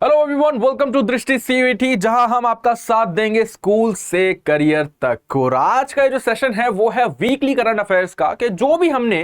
Hello everyone, welcome to दृष्टि CUET, जहां हम आपका साथ देंगे स्कूल से करियर तक। और आज का जो सेशन है वो है वीकली करंट अफेयर्स का, कि जो भी हमने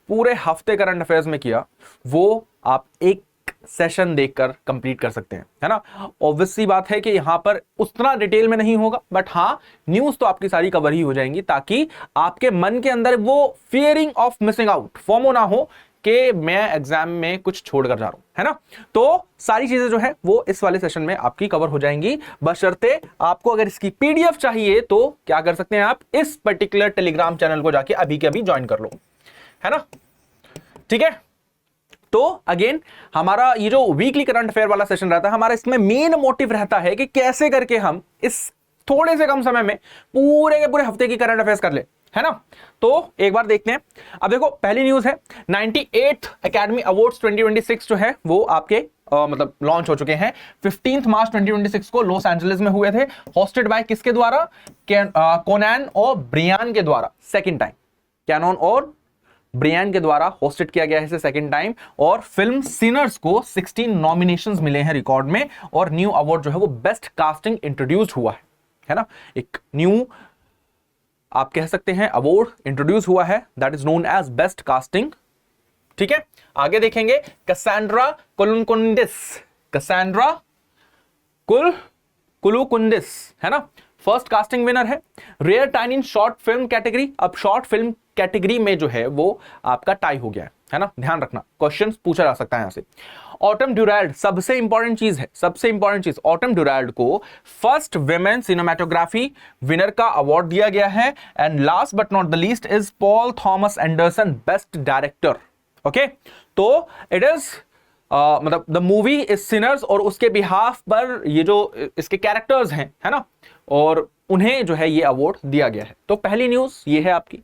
पूरे हफ्ते करंट अफेयर्स में किया वो आप एक सेशन देखकर कंप्लीट कर सकते हैं, है ना। ऑब्वियस सी बात है कि यहां पर उतना डिटेल में नहीं होगा, बट हाँ न्यूज तो आपकी सारी कवर ही हो जाएंगी, ताकि आपके मन के अंदर वो fearing of missing out, FOMO ना हो कि मैं एग्जाम में कुछ छोड़कर जा रहा हूं, है ना। तो सारी चीजें जो है वो इस वाले सेशन में आपकी कवर हो जाएंगी, बशर्ते आपको अगर इसकी पीडीएफ चाहिए तो क्या कर सकते हैं, आप इस पर्टिकुलर टेलीग्राम चैनल को जाके अभी के अभी ज्वाइन कर लो, है ना। ठीक है, तो अगेन हमारा ये जो वीकली करंट अफेयर वाला सेशन रहता है, हमारा इसमें मेन मोटिव रहता है कि कैसे करके हम इस थोड़े से कम समय में पूरे के पूरे हफ्ते की करंट अफेयर्स कर ले, है ना। तो एक बार देखते हैं। अब देखो, पहली न्यूज है 98th एकेडमी अवार्ड्स 2026 जो है वो आपके मतलब लॉन्च हो चुके हैं। 15 मार्च 2026 को लॉस एंजलिस में हुए थे। होस्टेड बाय किसके द्वारा? कोनैन और ब्रियान के द्वारा, सेकंड टाइम कैनन और ब्रियान के द्वारा होस्टेड किया गया है इसे सेकंड टाइम। और फिल्म सिनर्स को 16 नॉमिनेशंस मिले हैं रिकॉर्ड में। और न्यू अवार्ड जो है वो बेस्ट कास्टिंग इंट्रोड्यूस हुआ है ना। एक न्यू आप कह सकते हैं अवार्ड इंट्रोड्यूस हुआ है, that is known as best casting. ठीक है, आगे देखेंगे कैसेंड्रा कुलुकुंडिस, कैसेंड्रा कुलुकुंडिस, है ना, फर्स्ट कास्टिंग विनर है। रेयर टाइन इन शॉर्ट फिल्म कैटेगरी। अब शॉर्ट फिल्म कैटेगरी में जो है वो आपका टाई हो गया है ना, ध्यान रखना, क्वेश्चंस पूछा जा सकता है यहां से। ऑटम ड्यूरैल्ड, सबसे इंपॉर्टेंट चीज है, सबसे इंपॉर्टेंट चीज, ऑटम ड्यूरैल्ड को फर्स्ट विमेन सिनेमेटोग्राफी विनर का अवार्ड दिया गया है। And last but not the least is Paul Thomas Anderson best director. Okay, तो इट इज मतलब द मूवी इज सिनर्स, और उसके बिहाफ पर ये जो इसके कैरेक्टर्स हैं, है ना, और उन्हें जो है ये अवार्ड दिया गया है। तो पहली न्यूज ये है आपकी।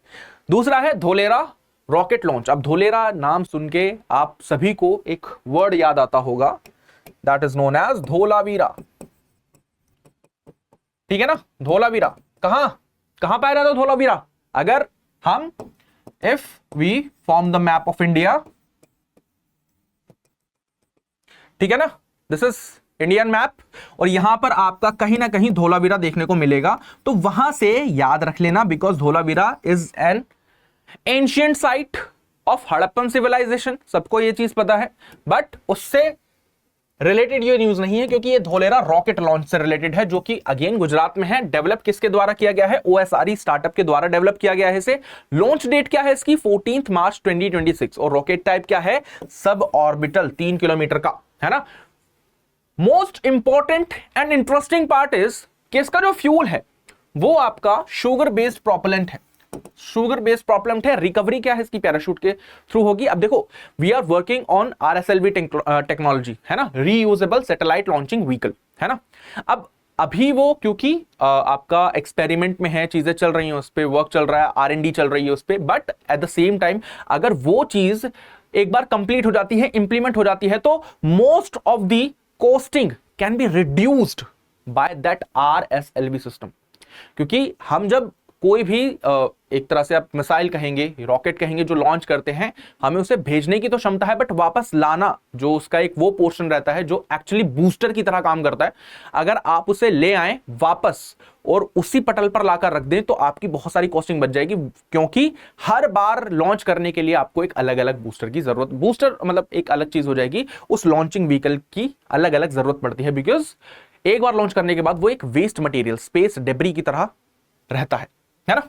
दूसरा है धोलेरा रॉकेट लॉन्च। अब धोलेरा नाम सुन के आप सभी को एक वर्ड याद आता होगा, that is known as Dholavira. ठीक है ना, धोलावीरा कहां पाया जाता है धोलावीरा? अगर हम if we form the map of India, ठीक है ना, दिस इज इंडियन मैप, और यहां पर आपका कहीं ना कहीं धोलावीरा देखने को मिलेगा। तो वहां से याद रख लेना, because Dholavira is an ancient site of Harappan civilization, सबको ये चीज पता है। बट उससे रिलेटेड ये न्यूज नहीं है, क्योंकि ये धोलेरा रॉकेट लॉन्च से रिलेटेड है, जो कि अगेन गुजरात में है। डेवलप किसके द्वारा किया गया है? OSRE स्टार्टअप के द्वारा डेवलप किया गया है इसे। लॉन्च डेट क्या है इसकी? 14 मार्च 2026। और रॉकेट टाइप क्या है? सब ऑर्बिटल, 3 किलोमीटर का, है ना। Most important and interesting part is कि इसका जो फ्यूल है वो आपका शुगर बेस्ड प्रोपेलेंट है। शुगर बेस्ड प्रोपेलेंट है। रिकवरी क्या है इसकी? पैराशूट के थ्रू होगी। अब देखो, we are working on RSLV technology, है ना, रीयूजेबल सैटेलाइट लॉन्चिंग व्हीकल, है ना। अब अभी वो क्योंकि आपका एक्सपेरिमेंट में है, चीजें चल रही हैं उस पर, वर्क चल रहा है, R&D चल रही है उस पर, but at the same time अगर वो चीज एक बार कंप्लीट हो जाती है, इंप्लीमेंट हो जाती है, तो most of the costing can be reduced by that RSLV system. क्योंकि हम जब कोई भी एक तरह से आप मिसाइल कहेंगे, रॉकेट कहेंगे, जो लॉन्च करते हैं, हमें उसे भेजने की तो क्षमता है, बट वापस लाना जो उसका एक वो पोर्शन रहता है जो एक्चुअली बूस्टर की तरह काम करता है, अगर आप उसे ले आए वापस और उसी पटल पर लाकर रख दें तो आपकी बहुत सारी कॉस्टिंग बच जाएगी। क्योंकि हर बार लॉन्च करने के लिए आपको एक अलग अलग बूस्टर की जरूरत, बूस्टर मतलब एक अलग चीज हो जाएगी, उस लॉन्चिंग व्हीकल की अलग अलग जरूरत पड़ती है, बिकॉज एक बार लॉन्च करने के बाद वो एक वेस्ट मटेरियल, स्पेस डेब्री की तरह रहता है ना।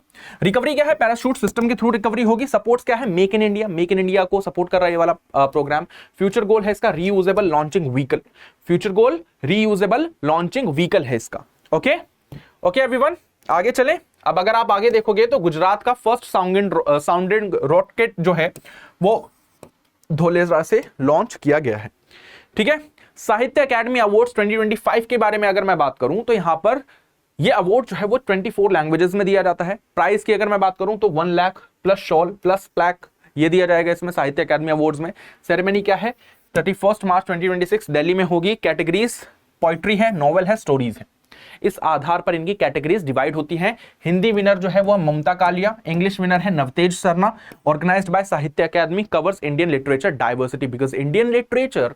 रिकवरी क्या है? पैराशूट सिस्टम के थ्रू रिकवरी होगी। सपोर्ट्स क्या है? Make in India, make in India को सपोर्ट कर रहा है ये वाला प्रोग्राम। फ्यूचर गोल है इसका reusable launching vehicle. Future goal reusable launching vehicle है इसका। ओके ओके एवरीवन, आगे चले। अब अगर आप आगे देखोगे तो गुजरात का फर्स्ट साउंडेड रॉकेट जो है वो धोलेरा से लॉन्च किया गया है। ठीक है, साहित्य अकादमी अवार्ड्स 2025 के बारे में अगर मैं बात करूं तो यहां पर ये अवार्ड जो है वो 24 लैंग्वेजेस में दिया जाता है। प्राइस की अगर मैं बात करूं तो 1 lakh plus shawl plus plaque ये दिया जाएगा इसमें साहित्य अकादमी अवार्ड्स में। सेरेमनी क्या है? 31 मार्च 2026 दिल्ली में होगी। कैटेगरीज पोइट्री है, नॉवेल है, स्टोरीज है। इस आधार पर इनकी कैटेगरीज डिवाइड होती हैं। हिंदी विनर जो है वो ममता कालिया, इंग्लिश विनर है Navtej Sarna. Organised by Sahitya Akademi, covers Indian literature diversity, because Indian literature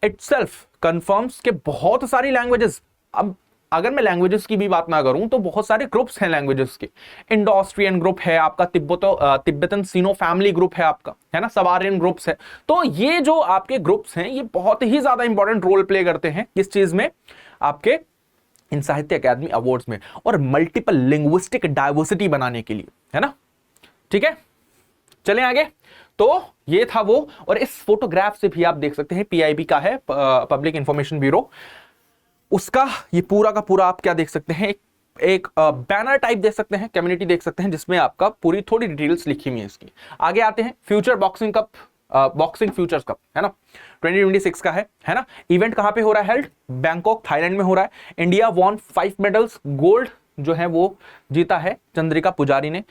itself conforms के बहुत सारी लैंग्वेजेस। अब अगर मैं लैंग्वेजेस की भी बात ना करूं तो बहुत सारे ग्रुप्स हैं लैंग्वेजेस के। इंडोस्ट्रियन ग्रुप है आपका, तिब्बतन सीनो फैमिली ग्रुप है आपका, है ना, सवारियन ग्रुप्स है। तो ये जो आपके ग्रुप्स हैं ये बहुत ही ज्यादा इंपॉर्टेंट रोल प्ले करते हैं किस चीज में, आपके इन साहित्य अकादमी अवार्ड्स में, और मल्टीपल लिंग्विस्टिक डाइवर्सिटी बनाने के लिए, है ना। ठीक है, चलें आगे। तो ये था वो, और इस फोटोग्राफ से भी आप देख सकते हैं, पीआईबी का है, पब्लिक इंफॉर्मेशन ब्यूरो, उसका ये पूरा का पूरा आप क्या देख सकते हैं, एक बैनर टाइप देख सकते हैं, कम्युनिटी देख सकते हैं, जिसमें आपका पूरी थोड़ी डिटेल्स लिखी हुई है इसकी। आगे आते हैं, future boxing cup, boxing futures cup, है ना, 2026 का है ना। इवेंट कहां पे हो रहा है, हेल्ड बैंकॉक थाईलैंड में हो रहा है। इंडिया वॉन 5 मेडल्स, गोल्ड जो है वो जीता है चंद्रिका पुजारी ने,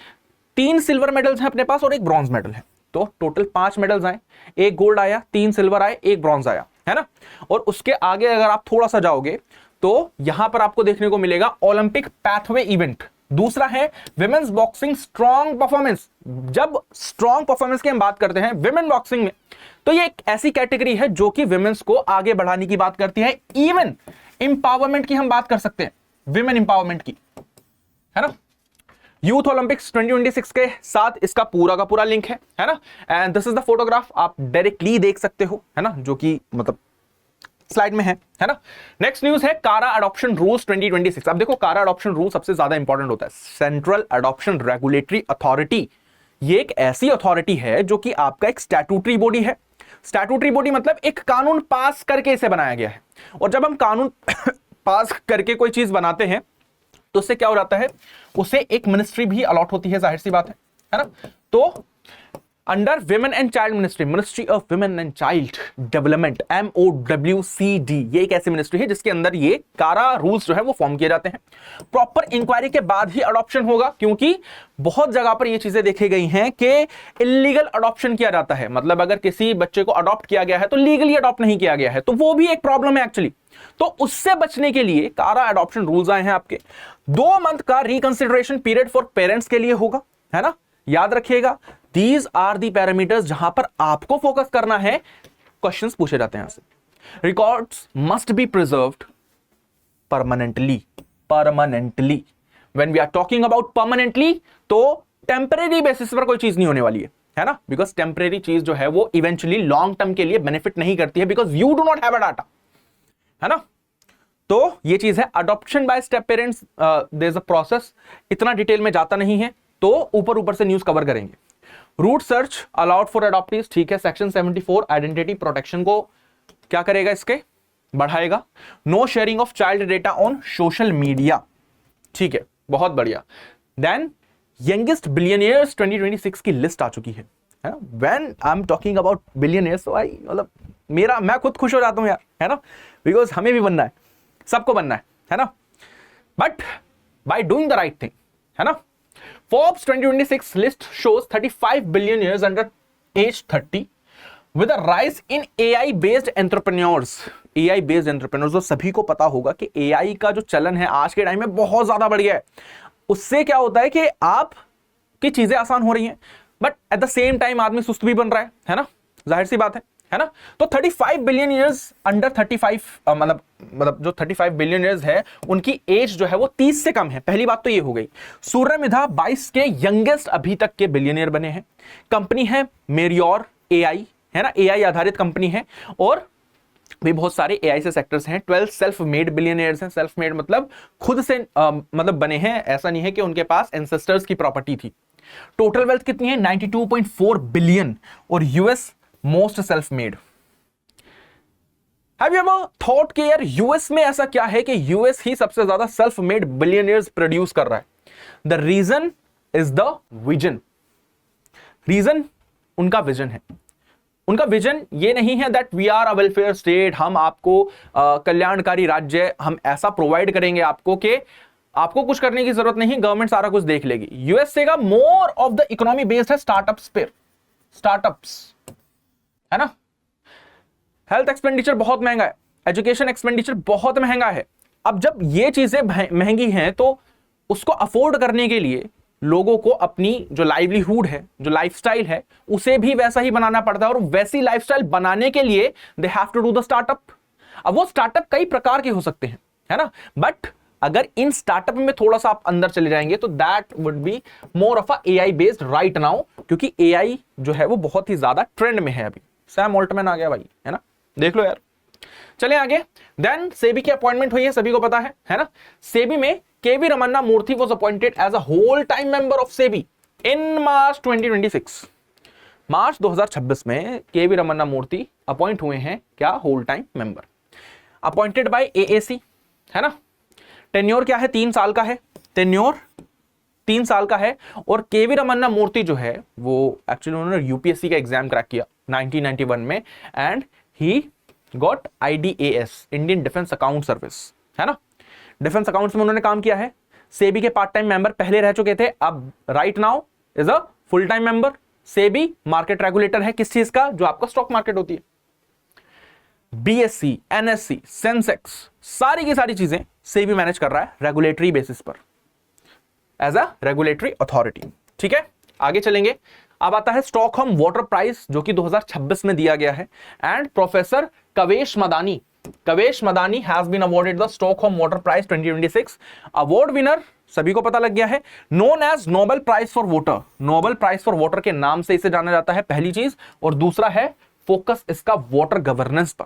3 सिल्वर मेडल्स हैं अपने पास और 1 ब्रॉन्ज मेडल है, तो टोटल 5 मेडल्स आए, 1 गोल्ड आया, 3 सिल्वर आए, 1 ब्रॉन्ज आया, है ना। और उसके आगे अगर आप थोड़ा सा जाओगे तो यहां पर आपको देखने को मिलेगा ओलंपिक पैथवे इवेंट। दूसरा है विमेन्स बॉक्सिंग स्ट्रॉन्ग परफॉर्मेंस। जब स्ट्रॉन्ग परफॉर्मेंस की हम बात करते हैं विमेन बॉक्सिंग में, तो ये एक ऐसी कैटेगरी है जो कि विमेन्स को आगे बढ़ाने की बात करती है, इवन इंपावरमेंट की हम बात कर सकते हैं, विमेन इंपावरमेंट की, है ना। यूथ ओलंपिक्स 2026 के साथ इसका पूरा का पूरा लिंक है ना। And this is the photograph, आप डायरेक्टली देख सकते हो, है ना, जो कि मतलब स्लाइड में है ना। नेक्स्ट न्यूज है कारा अडॉप्शन रूल्स 2026। अब देखो, कारा अडॉप्शन रूल सबसे ज्यादा इंपॉर्टेंट होता है, सेंट्रल अडॉप्शन रेगुलेटरी अथॉरिटी। ये एक ऐसी अथॉरिटी है जो कि आपका एक स्टैट्यूटरी बॉडी है। स्टैट्यूटरी बॉडी मतलब एक कानून पास करके इसे बनाया गया है, और जब हम कानून पास करके कोई चीज बनाते हैं तो उससे क्या हो जाता है, उसे एक मिनिस्ट्री भी अलॉट होती है, जाहिर सी बात है ना। तो under women and child ministry, ministry of women and child development, MOWCD, ये एक ऐसी मिनिस्ट्री है जिसके अंदर ये कारा रूल्स जो है वो फॉर्म किए जाते हैं। प्रॉपर इंक्वायरी के बाद ही अडॉप्शन होगा, क्योंकि बहुत जगह पर ये चीजें देखी गई हैं कि इलीगल अडॉप्शन किया जाता है, मतलब अगर किसी बच्चे को अडॉप्ट किया गया है तो लीगली अडॉप्ट नहीं किया गया है, तो वो भी एक प्रॉब्लम है एक्चुअली। तो उससे बचने के लिए कारा अडॉप्शन रूल्स आए हैं आपके। 2 मंथ का रिकंसिडरेशन पीरियड फॉर पेरेंट्स के लिए होगा, है ना, याद रखिएगा। दीज आर दी पैरामीटर्स जहां पर आपको फोकस करना है, क्वेश्चंस पूछे जाते हैं यहां से। Records must be preserved permanently, when we are talking about permanently तो टेम्परेरी बेसिस पर कोई चीज नहीं होने वाली है ना, बिकॉज टेम्परेरी चीज जो है वो इवेंचुअली लॉन्ग टर्म के लिए बेनिफिट नहीं करती है, because you do not have a data, है ना। तो ये चीज है adoption by step parents, there is a process, इतना डिटेल में जाता नहीं है, तो ऊपर ऊपर से न्यूज कवर करेंगे। Root search allowed for adoptees, ठीक है। सेक्शन 74 आइडेंटिटी प्रोटेक्शन को क्या करेगा, इसके बढ़ाएगा। No sharing of child data on social media, ठीक है, बहुत बढ़िया। देन यंगेस्ट बिलियनियर्स 2026 की लिस्ट आ चुकी है ना। When I am talking about billionaires, तो आई मतलब मैं खुद खुश हो जाता हूं यार, है ना, बिकॉज हमें भी बनना है, सबको बनना है ना, but by doing the right thing, है ना। Forbes 2026 list shows 35 billionaires under age 30 with a rise in AI based entrepreneurs. AI based entrepreneurs, जो सभी को पता होगा कि AI का जो चलन है आज के टाइम में बहुत ज्यादा बढ़ गया है। उससे क्या होता है कि आप की चीजें आसान हो रही हैं, but at the same time आदमी सुस्त भी बन रहा है ना, जाहिर सी बात है ना। तो 35 बिलियन ईयर्स अंडर 35, मतलब जो 35 बिलियन ईयर्स है उनकी एज जो है वो 30 से कम है। पहली बात तो ये हो गई। सूर्यमिधा 22 के यंगेस्ट अभी तक के बिलियनियर बने हैं। कंपनी है मेरियोर AI, है ना, AI आधारित कंपनी है, और भी बहुत सारे AI से सेक्टर्स हैं। 12 सेल्फ मेड बिलियनियर्स हैं। सेल्फ मेड मतलब खुद से मतलब बने हैं, ऐसा नहीं है कि उनके पास एंसेस्टर्स की प्रॉपर्टी थी। टोटल वेल्थ कितनी है, 92.4 बिलियन, और US most self made. Have you ever thought कि यार यूएस में ऐसा क्या है कि यूएस ही सबसे ज्यादा सेल्फ मेड बिलियनियर्स प्रोड्यूस कर रहा है? The reason is the vision. Reason उनका विजन है। उनका विजन ये नहीं है that we are a welfare state, हम आपको कल्याणकारी राज्य, हम ऐसा प्रोवाइड करेंगे आपको कि आपको कुछ करने की जरूरत नहीं, गवर्नमेंट सारा कुछ देख लेगी। यूएसए का more of the economy based है स्टार्टअप्स पे, स्टार्टअप्स, है ना। हेल्थ एक्सपेंडिचर बहुत महंगा है, एजुकेशन एक्सपेंडिचर बहुत महंगा है। अब जब ये चीजें महंगी हैं तो उसको अफोर्ड करने के लिए लोगों को अपनी जो लाइवलीहुड है, जो लाइफस्टाइल है, उसे भी वैसा ही बनाना पड़ता है, और वैसी लाइफस्टाइल बनाने के लिए they have to do the startup. अब वो स्टार्टअप कई प्रकार के हो सकते हैं, है ना, बट अगर इन स्टार्टअप में थोड़ा सा आप अंदर चले जाएंगे तो that would be more of a AI based right now, क्योंकि एआई जो है वो बहुत ही ज्यादा ट्रेंड में है अभी। सैम ऑल्टमैन आ गया भाई, है ना, देख लो यार। चले आगे। देन सेबी की अपॉइंटमेंट हुई है, सभी को पता है ना। सेबी में KV Ramanna Murthy was appointed as a whole time member of SEBI in March 2026। March 2026 में केवी रमन्ना मूर्ति अपॉइंट हुए हैं क्या, whole time member, appointed by AAC, है ना। टेन्योर क्या है, 3 साल का है, टेन्योर 3 साल का है। और केवी रमन्ना मूर्ति जो है वो एक्चुअली उन्होंने यूपीएससी का एग्जाम क्रैक किया 1991 में, and he got IDAS, Indian defence account service, है ना। डिफेंस अकाउंट्स में उन्होंने काम किया है। सेबी के पार्ट टाइम मेंबर पहले रह चुके थे, अब right now is a full time member. SEBI market regulator है किस चीज का, जो आपका स्टॉक मार्केट होती है। BSE, NSE, सेंसेक्स, सारी की सारी चीजें सेबी मैनेज कर रहा है रेगुलेटरी बेसिस पर, एज अ रेगुलेटरी अथॉरिटी। ठीक है, आगे चलेंगे। अब आता है स्टॉकहोम वाटर प्राइज, जो कि 2026 में दिया गया है, and professor Kaveh Madani has been awarded the Stockholm water prize 2026। Award winner सभी को पता लग गया है, known as Nobel prize for water. Nobel prize for water के नाम से इसे जाना जाता है, पहली चीज। और दूसरा है फोकस इसका वाटर गवर्नेंस पर।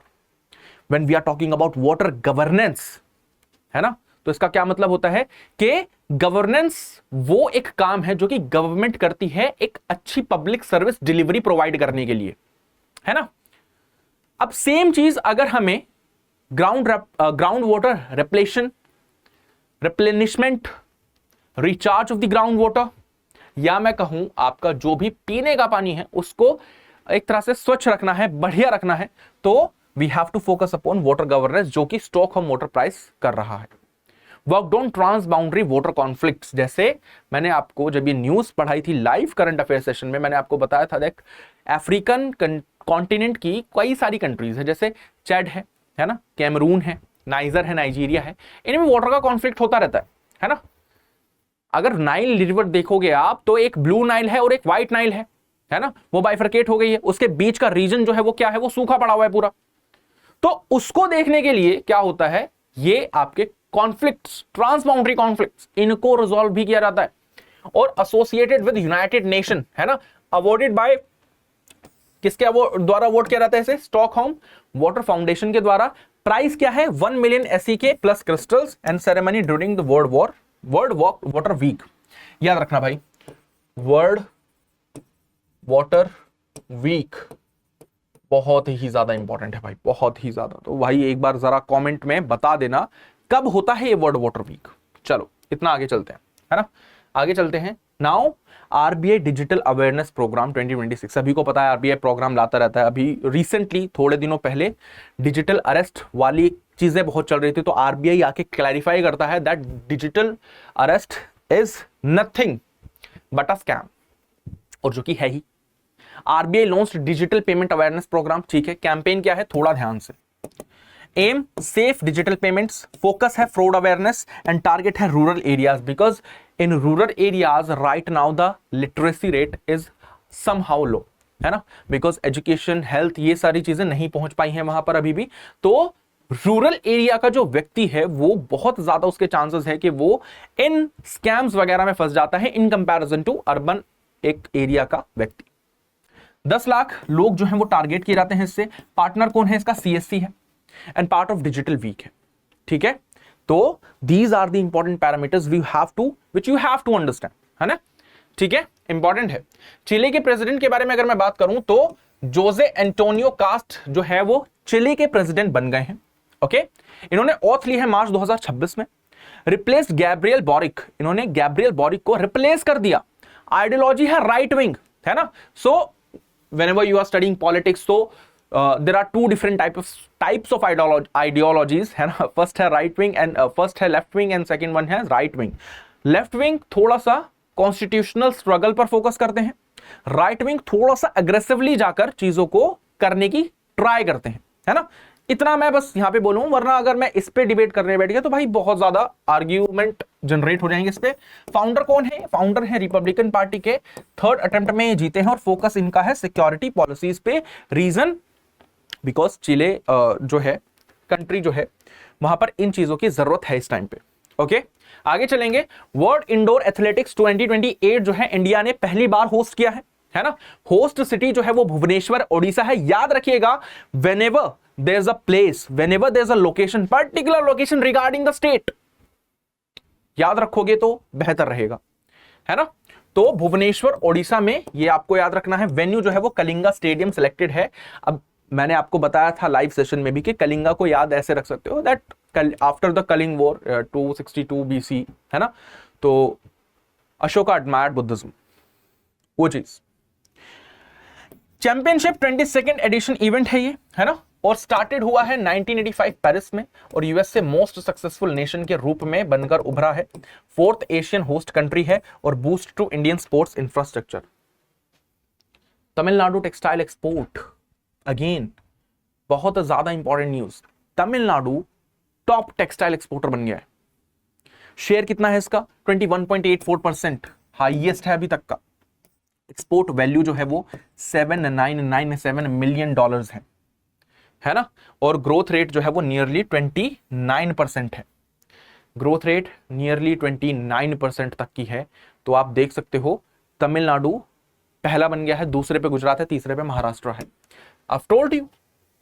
When we are talking about water governance, है ना, तो इसका क्या मतलब होता है कि गवर्नेंस वो एक काम है जो कि गवर्नमेंट करती है एक अच्छी पब्लिक सर्विस डिलीवरी प्रोवाइड करने के लिए, है ना। अब सेम चीज अगर हमें ground water replenishment, recharge of the ground water, या मैं कहूं आपका जो भी पीने का पानी है उसको एक तरह से स्वच्छ रखना है, बढ़िया रखना है, तो we have to focus upon water governance, जो कि स्टॉकहोम वाटर प्राइज कर रहा है। Work on transboundary water conflicts, जैसे मैंने आपको जब ये न्यूज पढ़ाई थी लाइव करंट अफेयर सेशन में, मैंने आपको बताया था देख अफ्रीकन कॉन्टिनेंट की कई सारी कंट्रीज है, जैसे चैड है ना, कैमरून है, नाइजर है, नाइजीरिया है, इनमें वाटर का कॉन्फ्लिक्ट होता रहता है ना। अगर नाइल रिवर देखोगे आप तो एक ब्लू नाइल है और एक व्हाइट नाइल है ना, वो बाइफरकेट हो गई है, उसके बीच का रीजन जो है वो क्या है, वो सूखा पड़ा हुआ है पूरा। तो उसको देखने के लिए क्या होता है, ये आपके कॉन्फ्लिक्ट्स, ट्रांसबाउंड्री कॉन्फ्लिक्ट्स, इनको रिजॉल्व भी किया जाता है। और एसोसिएटेड विद यूनाइटेड नेशन, है ना, अवॉर्डेड बाय किसके द्वारा अवॉर्ड किया जाता है इसे, स्टॉकहोम वाटर फाउंडेशन के द्वारा। प्राइस क्या है, 1 million SEK plus crystals, and ceremony during the world water week. याद रखना भाई, वर्ल्ड वाटर वीक बहुत ही ज्यादा इंपॉर्टेंट है भाई, बहुत ही ज्यादा। तो भाई एक बार जरा कमेंट में बता देना कब होता है ये वर्ल्ड वाटर वीक। चलो इतना आगे चलते हैं, है ना, आगे चलते हैं। Now RBI digital awareness programme 2026, सभी को पता है RBI प्रोग्राम लाता रहता है। अभी रिसेंटली थोड़े दिनों पहले डिजिटल अरेस्ट वाली चीजें बहुत चल रही थी, तो RBI आके क्लैरिफाई करता है that digital arrest is nothing but a scam, और जो कि है ही। RBI launched digital payment awareness programme, ठीक है। कैंपेन क्या है, थोड़ा ध्यान से। M safe digital payments, focus है फ्रॉड अवेयरनेस, एंड टारगेट है rural areas, because in rural areas right now the literacy rate is somehow low, है ना, बिकॉज एजुकेशन, हेल्थ, ये सारी चीजें नहीं पहुंच पाई हैं वहां पर अभी भी। तो रूरल एरिया का जो व्यक्ति है वो बहुत ज्यादा उसके चांसेस है कि वो इन स्कैम्स वगैरह में फंस जाता है इन कंपैरिजन टू अर्बन एक एरिया का व्यक्ति। 10 लाख लोग जो हैं वो टारगेट किए जाते हैं इससे। पार्टनर कौन है इसका, CSC है, and part of digital week है, ठीक है। तो these are the important parameters which you have to understand, है ना, ठीक है, इंपॉर्टेंट है। चिली के प्रेसिडेंट के बारे में अगर मैं बात करूं तो जोसे एंटोनियो कास्ट जो है वो चिली के प्रेसिडेंट बन गए हैं, ओके। इन्होंने ऑथ ली है मार्च 2026 में। रिप्लेस्ड गैब्रियल बोरिक, इन्होंने गैब्रियल बोरिक को रिप्लेस कर दिया। आइडियोलॉजी है राइट विंग, है ना। सो whenever you are studying politics, so there are 2 different types of ideologies, है ना। फर्स्ट है राइट विंग एंड फर्स्ट है left wing, and second one है राइट विंग। लेफ्ट विंग थोड़ा सा कॉन्स्टिट्यूशनल स्ट्रगल पर फोकस करते हैं, राइट विंग थोड़ा सा अग्रेसिवली जाकर चीजों को करने की ट्राई करते हैं, है ना। इतना मैं बस यहां पे बोलूं, वरना अगर मैं इस पे डिबेट करने बैठ गया तो भाई बहुत ज्यादा आर्ग्यूमेंट जनरेट हो जाएंगे इस पे। फाउंडर कौन है, फाउंडर है रिपब्लिकन पार्टी के, 3rd अटेम्प्ट में जीते हैं, और फोकस इनका है सिक्योरिटी पॉलिसीज पे। रीजन बिकॉज चिले जो है कंट्री जो है वहां पर इन चीजों की जरूरत है इस टाइम पे। ओके, आगे चलेंगे। वर्ल्ड इंडोर एथलेटिक्स 2028 जो है इंडिया ने पहली बार होस्ट किया है ना। होस्ट सिटी जो है वो भुवनेश्वर ओडिशा है। याद रखिएगा, whenever there's a place, whenever there's a location, particular location regarding the state, याद रखोगे तो बेहतर रहेगा, है ना। तो भुवनेश्वर ओडिशा में, ये आपको याद रखना है। वेन्यू जो है वो कलिंगा स्टेडियम सिलेक्टेड है। अब मैंने आपको बताया था लाइव सेशन में भी कि कलिंगा को याद ऐसे रख सकते हो, that after the Kalinga war 262 BC, है ना। तो अशोका एडमायर्ड बुद्धिज्म, वो चीज। चैंपियनशिप 22nd एडिशन इवेंट है ये, है ना, और स्टार्टेड हुआ है 1985 पेरिस में, और यूएस से मोस्ट सक्सेसफुल नेशन के रूप में बनकर उभरा है। 4th एशियन होस्ट कंट्री है और boost to Indian sports infrastructure. Tamil Nadu textile export, again बहुत ज्यादा important news. Tamil Nadu top textile exporter बन गया है। शेयर कितना है इसका? 21.84%, हाईएस्ट है अभी तक का। एक्सपोर्ट वैल्यू जो है वो $7,997 मिलियन है ना। और ग्रोथ रेट जो है वो नियरली 29% है। ग्रोथ रेट नियरली 29% तक की है। तो आप देख सकते हो तमिलनाडु पहला बन गया है, दूसरे पे गुजरात है, तीसरे पे महाराष्ट्र है। आई टोल्ड यू,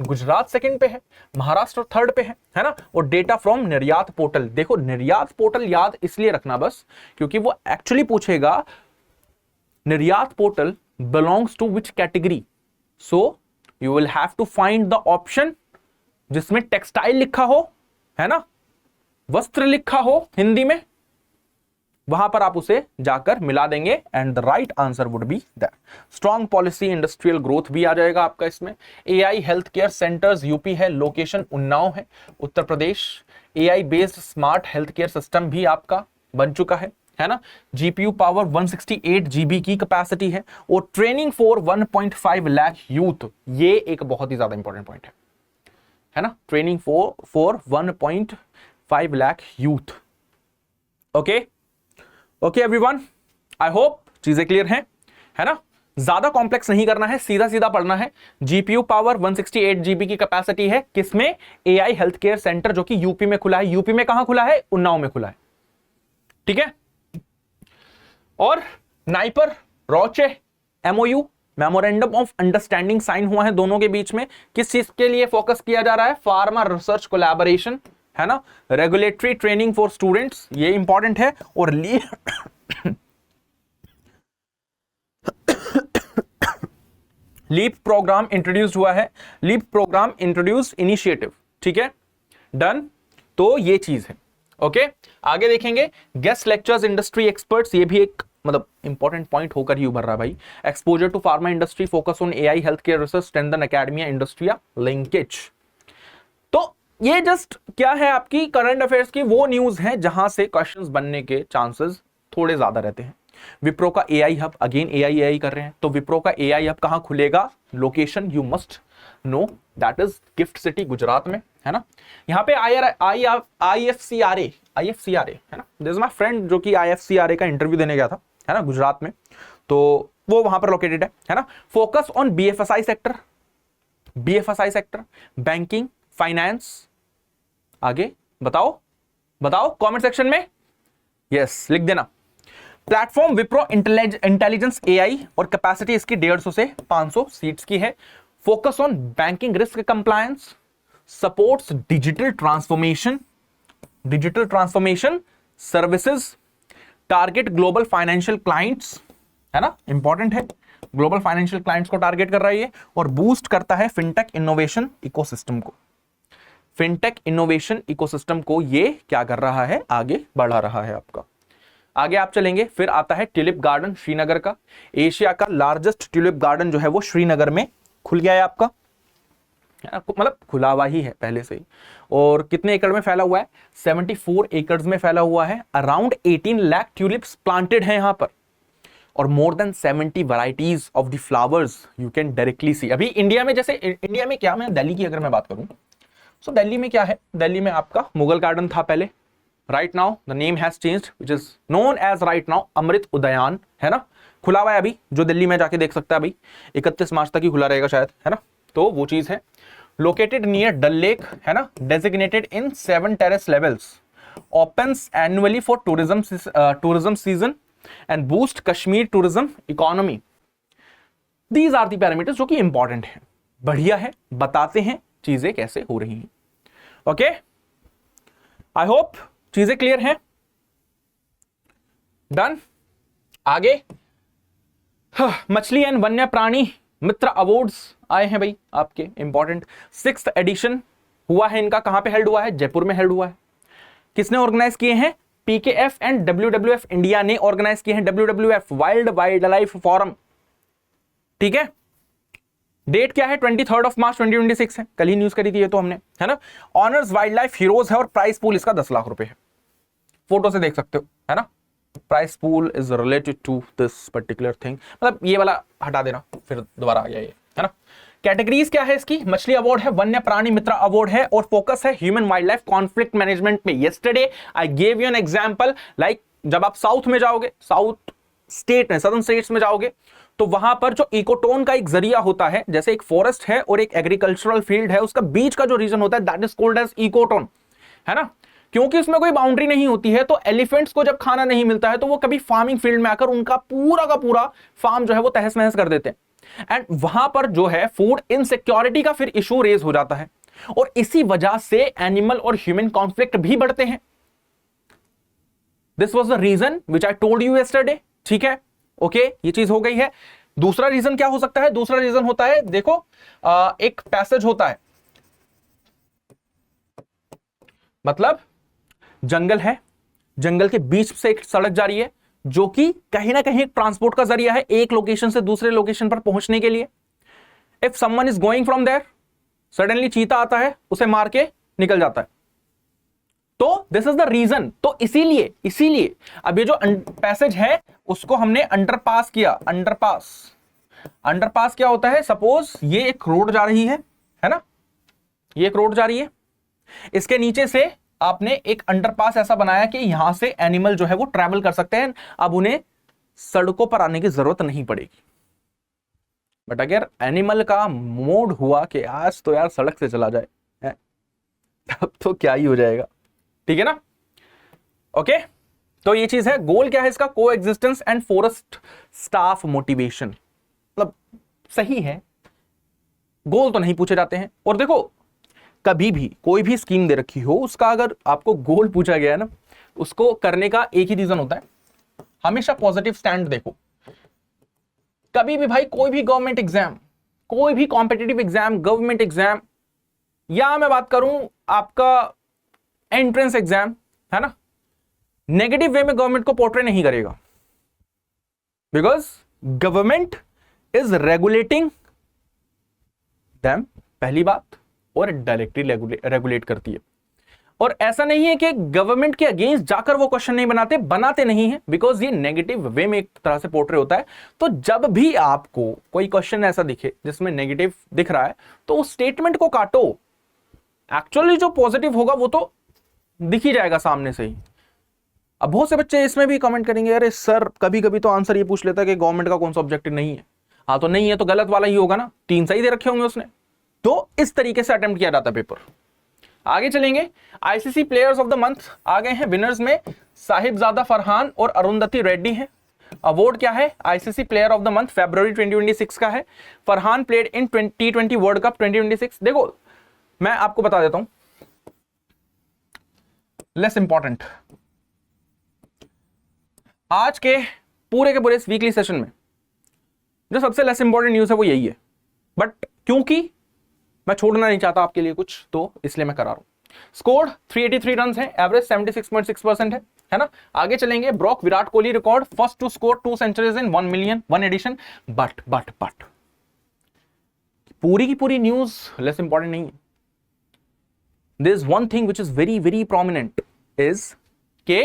गुजरात सेकंड पे है, महाराष्ट्र थर्ड पे है ना। और डेटा फ्रॉम निर्यात पोर्टल, देखो निर्यात पोर्टल याद इसलिए रखना बस क्योंकि वो एक्चुअली पूछेगा Niryat portal belongs to which category. So you will have to find the option जिसमें टेक्सटाइल लिखा हो, है ना, वस्त्र लिखा हो हिंदी में, वहां पर आप उसे जाकर मिला देंगे and the right answer would be that. Strong policy industrial growth भी आ जाएगा आपका इसमें। AI health care centres UP है, लोकेशन उन्नाव है, Uttar Pradesh. AI based smart health care system भी आपका बन चुका है ना। जीपीयू पावर 168 GB की कैपेसिटी है और ट्रेनिंग फॉर 1.5 लाख यूथ, ये एक बहुत ही ज्यादा इंपॉर्टेंट पॉइंट है ना। Training for 1.5 lakh youth. Okay okay everyone, I hope चीजें क्लियर हैं, है ना। ज्यादा कॉम्प्लेक्स नहीं करना है, सीधा सीधा पढ़ना है। जीपीयू पावर 168 GB की कैपेसिटी है, किसमें? एआई हेल्थ केयर सेंटर जो कि यूपी में खुला है। यूपी में कहां खुला है? उन्नाव में खुला है, ठीक है। और NIPER Roche MOU, memorandum of understanding sign हुआ है दोनों के बीच में। किस चीज के लिए फोकस किया जा रहा है? फार्मा रिसर्च कोलैबोरेशन, है ना। रेगुलेटरी ट्रेनिंग फॉर स्टूडेंट्स, ये इंपॉर्टेंट है। और लीप प्रोग्राम इंट्रोड्यूस हुआ है, लीप प्रोग्राम इंट्रोड्यूस इनिशिएटिव, ठीक है, डन। तो ये चीज है। ओके, आगे देखेंगे गेस्ट लेक्चर्स इंडस्ट्री एक्सपर्ट्स, ये भी एक मतलब इंपॉर्टेंट पॉइंट होकर ही उभर रहा है भाई। Exposure to pharma industry, focus on AI health care research, strengthen academia industry linkage. तो ये जस्ट क्या है, आपकी करंट अफेयर्स की वो न्यूज है जहां से क्वेश्चंस बनने के चांसेस थोड़े ज्यादा रहते हैं। विप्रो का एआई हब, अगेन एआई कर रहे हैं, तो विप्रो का एआई हब कहां खुलेगा? Location you must know, that is gift city Gujarat में, है ना। यहाँ पे IFCRA है ना, दिस इज माय फ्रेंड जो कि IFCRA का इंटरव्यू देने गया था, है ना, गुजरात में, तो वो वहां पर लोकेटेड है ना। Focus on BFSI sector, banking, finance. आगे बताओ कमेंट सेक्शन में, यस लिख देना। प्लेटफॉर्म विप्रो इंटेलिजेंस एआई, और कैपेसिटी इसकी 150 से 500 सीट्स की है। Focus on banking risk compliance, supports digital transformation services, target global financial clients, है ना, इंपॉर्टेंट है। ग्लोबल फाइनेंशियल क्लाइंट्स को टारगेट कर रहा है ये, और बूस्ट करता है फिनटेक इनोवेशन इकोसिस्टम को। फिनटेक इनोवेशन इकोसिस्टम को ये क्या कर रहा है? आगे बढ़ा रहा है आपका। आगे आप चलेंगे, फिर आता है ट्यूलिप गार्डन श्रीनगर का। एशिया का लार्जेस्ट ट्यूलिप गार्डन जो है वो श्रीनगर में खुल गया है आपका, मतलब खुला हुआ ही है पहले से ही। और कितने एकड़ में फैला हुआ है? 74 एकड़ में फैला हुआ है। अराउंड 18 लाख ट्यूलिप्स प्लांटेड हैं यहां पर, और more than 70 varieties of the flowers you can directly see. अभी इंडिया में, जैसे इंडिया में क्या, मैं दिल्ली की अगर मैं बात करूं, सो दिल्ली में क्या है? दिल्ली में आपका मुगल गार्डन था पहले, right now the name has changed, which is known as right now Amrit Udyan, है ना। खुला हुआ है अभी, जो दिल्ली में जाके देख सकता है अभी, 31 मार्च तक ही खुला रहेगा शायद, है ना। तो वो चीज है। लोकेटेड नियर डल लेक, है ना, designated in 7 terrace levels, opens annually for tourism season and boost Kashmir tourism economy. These are the parameters जो कि इंपॉर्टेंट है, बढ़िया है, बताते हैं चीजें कैसे हो रही हैं. ओके, आई होप चीजें क्लियर हैं. डन. आगे मछली एंड वन्य प्राणी मित्र अवार्ड्स आए हैं भाई आपके, इंपॉर्टेंट. 6th एडिशन हुआ है इनका. कहां पे हेल्ड हुआ है? जयपुर में हेल्ड हुआ है. किसने ऑर्गेनाइज किए हैं? पीकेएफ एंड डब्ल्यूडब्ल्यूएफ इंडिया ने ऑर्गेनाइज किए हैं. WWF wild life forum. ठीक है, डेट क्या है? 23 मार्च 2026 है. कल ही न्यूज करी थी ये तो हमने, है ना. ऑनर्स वाइल्ड लाइफ हीरोज है और प्राइस पूल इसका 10 लाख रुपए है. फोटो से देख सकते हो, है ना. Prize pool is related to this particular thing. मतलब ये वाला हटा देना, फिर दोबारा आ गया ये, है ना. कैटेगरीज क्या है इसकी? मछली अवार्ड है, वन्य प्राणी मित्र अवार्ड है, और फोकस है human wildlife conflict management में. Yesterday I gave you an example, like जब आप साउथ में जाओगे, साउथ स्टेट में, सदर्न स्टेट्स में जाओगे, तो वहां पर जो इकोटोन का एक जरिया होता है, जैसे एक फॉरेस्ट है और एक एग्रीकल्चरल फील्ड है, उसका बीच का जो रीजन होता है that is called as ecotone, है ना. क्योंकि उसमें कोई बाउंड्री नहीं होती है, तो एलिफेंट्स को जब खाना नहीं मिलता है तो वो कभी फार्मिंग फील्ड में आकर उनका पूरा का पूरा फार्म जो है वो तहस नहस कर देते हैं. एंड वहां पर जो है फूड इनसिक्योरिटी का फिर इशू रेज हो जाता है, और इसी वजह से एनिमल और ह्यूमन कॉन्फ्लिक्ट भी बढ़ते हैं. This was the reason which I told you yesterday. ठीक है, ओके, ये चीज हो गई है. दूसरा रीजन क्या हो सकता है? दूसरा रीजन होता है, देखो, एक पैसेज होता है, मतलब जंगल है, जंगल के बीच से एक सड़क जा रही है जो कि कहीं ना कहीं ट्रांसपोर्ट का जरिया है एक लोकेशन से दूसरे लोकेशन पर पहुंचने के लिए. If someone is going from there, suddenly चीता आता है, उसे मार के निकल जाता है. तो दिस इज द रीजन. तो इसीलिए अब ये जो पैसेज है उसको हमने अंडरपास किया. अंडरपास क्या होता है? सपोज ये एक रोड जा रही है ना, ये एक रोड जा रही है, इसके नीचे से आपने एक अंडरपास ऐसा बनाया कि यहां से एनिमल जो है वो ट्रैवल कर सकते हैं. अब उन्हें सड़कों पर आने की जरूरत नहीं पड़ेगी. बट अगर एनिमल का मोड हुआ कि आज तो यार सड़क से चला जाए, तब तो क्या ही हो जाएगा. ठीक है ना. ओके, तो ये चीज है. गोल क्या है इसका? को existence and forest staff motivation. मतलब सही है, गोल तो नहीं पूछे जाते हैं. और देखो, कभी भी कोई भी स्कीम दे रखी हो, उसका अगर आपको गोल पूछा गया है ना, उसको करने का एक ही रीजन होता है. हमेशा पॉजिटिव स्टैंड देखो. कभी भी भाई कोई भी गवर्नमेंट एग्जाम, कोई भी कॉम्पिटिटिव एग्जाम, गवर्नमेंट एग्जाम, या मैं बात करूं आपका एंट्रेंस एग्जाम, है ना, नेगेटिव वे में गवर्नमेंट को पोर्ट्रे नहीं करेगा. Because government is regulating them, पहली बात, और डायरेक्टली रेगुलेट करती है. और ऐसा नहीं है कि गवर्नमेंट के अगेंस्ट जाकर वो क्वेश्चन नहीं बनाते नहीं है, बिकॉज ये नेगेटिव वे में एक तरह से पोर्ट्रे होता है. तो जब भी आपको कोई क्वेश्चन ऐसा दिखे जिसमें नेगेटिव दिख रहा है, तो उस स्टेटमेंट को काटो. एक्चुअली जो पॉजिटिव होगा वो तो दिख ही जाएगा सामने से ही. अब बहुत से बच्चे इसमें भी कमेंट करेंगे, अरे सर कभी कभी तो आंसर ये पूछ लेता है कि गवर्नमेंट का कौन सा ऑब्जेक्टिव नहीं है. हाँ, तो नहीं है तो गलत वाला ही होगा ना, 3 सही दे रखे होंगे उसने. तो इस तरीके से अटेम्प्ट किया जाता है पेपर. आगे चलेंगे. ICC players of the month आ गए हैं. विनर्स में साहिबजादा फरहान और अरुंधति रेड्डी हैं. अवार्ड क्या है? ICC player of the month फरवरी 2026 का है. Farhan played in T20 world cup 2026. देखो, मैं आपको बता देता हूं, लेस इंपॉर्टेंट, आज के पूरे इस वीकली सेशन में जो सबसे लेस इंपॉर्टेंट न्यूज है वो यही है. बट क्योंकि मैं छोड़ना नहीं चाहता आपके लिए कुछ, तो इसलिए मैं करा रहा हूं. स्कोर 383 रन है, एवरेज 76.6% है ना. आगे चलेंगे. Broke Virat Kohli record, first to score 2 centuries in 1 million 1 edition. But पूरी की पूरी न्यूज लेस इंपॉर्टेंट नहीं है. There is one thing which is very very prominent, is के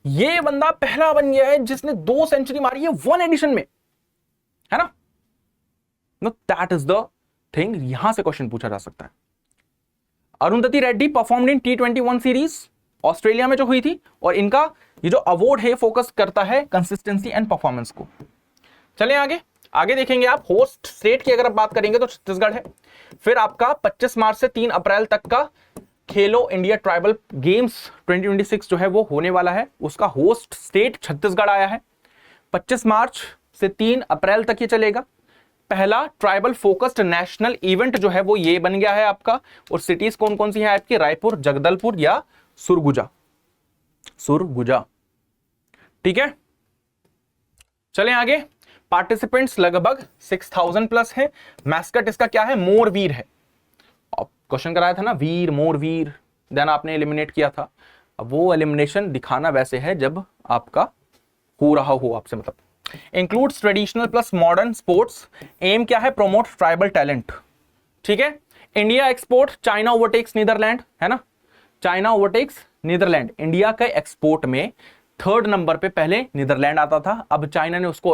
ये बंदा पहला बन गया है जिसने 2 सेंचुरी मारी है 1 एडिशन में, है ना. That is the thing. यहां से क्वेश्चन पूछा जा सकता है. Arundhati Reddy performed in T21 series, Australia में जो हुई थी, और इनका ये जो अवार्ड है फोकस करता है कंसिस्टेंसी एंड परफॉर्मेंस को. चलें आगे. आगे देखेंगे आप, होस्ट स्टेट की अगर आप बात करेंगे तो छत्तीसगढ़ है। फिर आपका 25 मार्च से 3 अप्रैल तक का खेलो इंडिया ट्राइबल गेम्स 2026 जो है वो होने वाला है, उसका होस्ट स्टेट छत्तीसगढ़ आया है। 25 मार्च से 3 अप्रैल तक ये चलेगा। पहला ट्राइबल फोकस्ड नेशनल इवेंट जो है वो ये बन गया है आपका। और सिटीज कौन कौन सी है आपकी, रायपुर, जगदलपुर या सुरगुजा। सुरगुजा, ठीक है। चलें आगे। पार्टिसिपेंट्स लगभग 6000 प्लस है। मैस्कट इसका क्या है, मोरवीर है। क्वेश्चन कराया था ना, वीर मोरवीर, देन आपने एलिमिनेट किया था। अब वो एलिमिनेशन दिखाना वैसे है जब आपका हो रहा हो आपसे, मतलब includes traditional plus modern sports. Aim क्या है, प्रोमोट ट्राइबल टैलेंट, ठीक है। India export, China overtakes Netherlands, है ना, चाइना ओवरटेक्स नीदरलैंड। इंडिया के एक्सपोर्ट में 3rd नंबर पे पहले नीदरलैंड आता था, अब चाइना ने उसको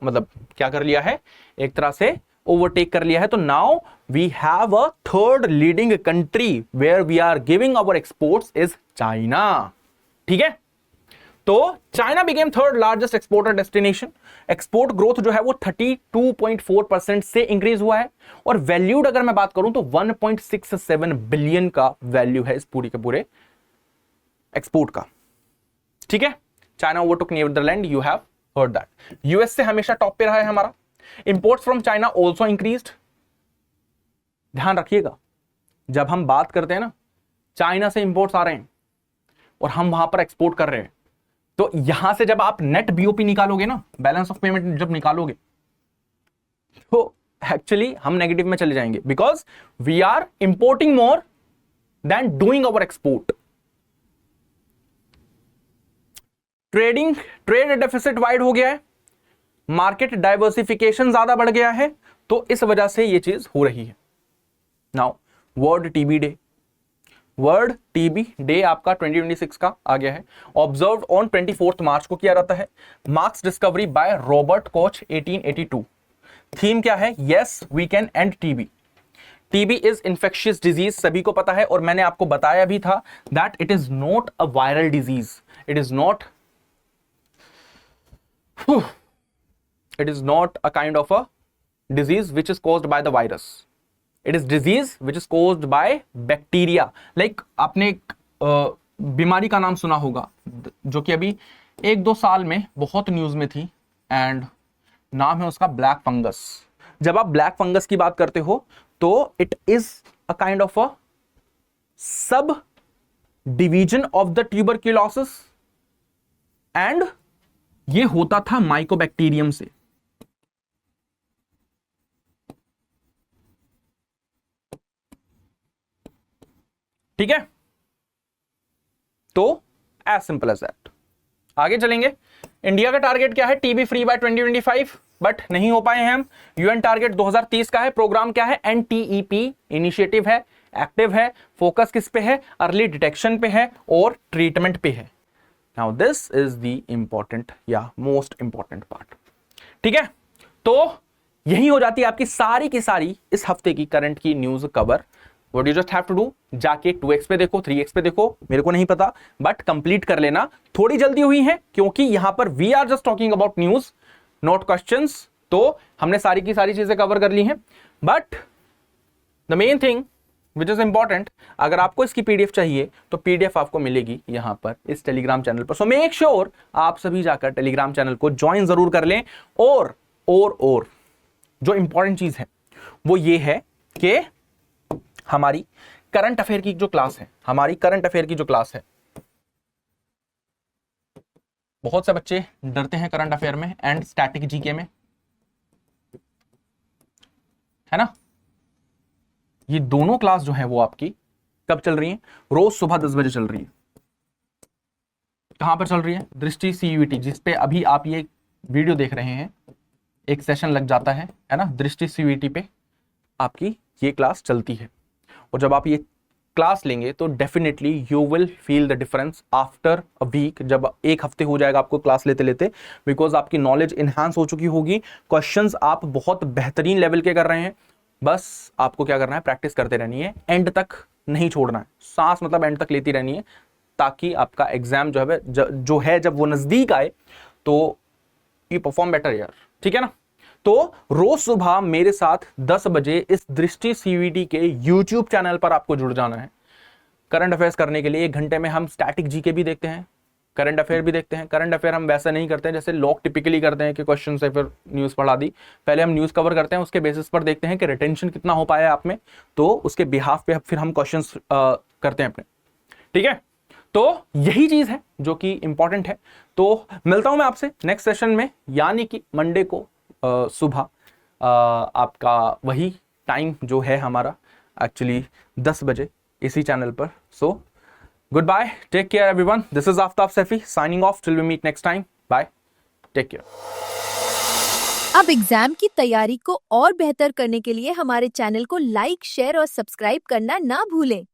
मतलब क्या कर लिया है, एक तरह से ओवरटेक कर लिया है। तो now we have a 3rd leading country where we are giving our exports is China, ठीक है। तो China became 3rd largest exporter destination. Export growth जो है वो 32.4% से इंक्रीज हुआ है। और वैल्यूड अगर मैं बात करूं तो 1.67 बिलियन का वैल्यू है इस पूरी के पूरे एक्सपोर्ट का, ठीक है। China overtook Netherlands, you have heard that. US से हमेशा टॉप पे रहा है हमारा। Imports from China also increased. ध्यान रखिएगा, जब हम बात करते हैं ना, चाइना से इंपोर्ट्स आ रहे हैं और हम वहां पर एक्सपोर्ट कर रहे हैं, तो यहां से जब आप नेट बीओपी निकालोगे ना, बैलेंस ऑफ पेमेंट जब निकालोगे, तो एक्चुअली हम नेगेटिव में चले जाएंगे, because we are importing more than doing our export. Trade deficit wide हो गया है, मार्केट डाइवर्सिफिकेशन ज्यादा बढ़ गया है, तो इस वजह से ये चीज हो रही है। Now world TB day, world TB day आपका 2026 का आ गया है। ऑब्जर्व ऑन 24 मार्च को किया जाता है। Marks discovery by Robert Koch 1882। Theme क्या है, yes we can end TB. TB is infectious disease, सभी को पता है, और मैंने आपको बताया भी था that it is not a viral disease, it is not it is not a kind of a disease which is caused by the virus. It is disease which is caused by bacteria. Like आपने एक बीमारी का नाम सुना होगा जो कि अभी 1-2 साल में बहुत न्यूज में थी, एंड नाम है उसका ब्लैक फंगस। जब आप ब्लैक फंगस की बात करते हो तो it is a kind of a sub division of the tuberculosis, and ये होता था माइकोबैक्टीरियम से। ठीक है, तो एज सिंपल एज दैट। आगे चलेंगे। इंडिया का टारगेट क्या है, टीबी फ्री बाय 2025, बट नहीं हो पाए हैं हम। यूएन टारगेट 2030 का है। प्रोग्राम क्या है, एनटीईपी इनिशिएटिव है, एक्टिव है। फोकस किस पे है, अर्ली डिटेक्शन पे है और ट्रीटमेंट पे है। Now this is the important या मोस्ट इंपॉर्टेंट पार्ट, ठीक है। तो यही हो जाती है आपकी सारी की सारी इस हफ्ते की करंट की news cover. What you just have to do, जाके 2x पे देखो, 3x पे देखो, मेरे को नहीं पता, बट कंप्लीट कर लेना। थोड़ी जल्दी हुई है क्योंकि यहां पर we are just talking about news, not questions. तो हमने सारी की सारी चीजें कवर कर ली हैं, but the main thing which is important, अगर आपको इसकी पीडीएफ चाहिए तो पीडीएफ आपको मिलेगी यहां पर इस टेलीग्राम चैनल पर। सो मेक श्योर आप सभी जाकर टेलीग्राम चैनल को ज्वाइन जरूर कर लें। और जो इंपॉर्टेंट चीज है वो ये है कि हमारी करंट अफेयर की जो क्लास है, बहुत से बच्चे डरते हैं करंट अफेयर में एंड स्टैटिक जीके में, है ना। ये दोनों क्लास जो है वो आपकी कब चल रही है, रोज सुबह 10 बजे चल रही है। कहां पर चल रही है, दृष्टि सीयूईटी, जिसपे अभी आप ये वीडियो देख रहे हैं, एक सेशन लग जाता है ना, दृष्टि सीयूईटी पे आपकी ये क्लास चलती है। और जब आप ये क्लास लेंगे तो definitely you will feel the difference after a week, जब एक हफ्ते हो जाएगा आपको क्लास लेते लेते, बिकॉज आपकी नॉलेज इन्हांस हो चुकी होगी। क्वेश्चंस आप बहुत बेहतरीन लेवल के कर रहे हैं, बस आपको क्या करना है, प्रैक्टिस करते रहनी है, एंड तक नहीं छोड़ना है, सांस मतलब एंड तक लेती रहनी है, ताकि आपका एग्जाम जो है जब वो नजदीक आए तो यू परफॉर्म बेटर यार, ठीक है ना। तो रोज सुबह मेरे साथ 10 बजे इस दृष्टि सीवीटी के यूट्यूब चैनल पर आपको जुड़ जाना है। करंट अफेयर्स करने के लिए 1 घंटे में हम स्टैटिक जीके भी देखते हैं, करंट अफेयर भी देखते हैं। करंट अफेयर हम वैसा नहीं करते हैं जैसे लोग टिपिकली करते हैं कि क्वेश्चन से फिर न्यूज़ पढ़ा दी। पहले हम न्यूज़ कवर करते हैं, उसके बेसिस पर देखते हैं कि रिटेंशन कितना हो पाया आप में, तो उसके बिहाफ पे फिर हम क्वेश्चंस करते हैं अपने। ठीक है, तो यही चीज है जो कि इंपॉर्टेंट है। तो मिलता हूं मैं आपसे नेक्स्ट सेशन में, यानी कि मंडे को सुबह आपका वही टाइम जो है हमारा एक्चुअली 10 बजे इसी चैनल पर। सो goodbye, take care everyone, this is Aftab Safi signing off till we meet next time, bye, take care। अब एग्जाम की तैयारी को और बेहतर करने के लिए हमारे चैनल को लाइक, शेयर और सब्सक्राइब करना ना भूलें।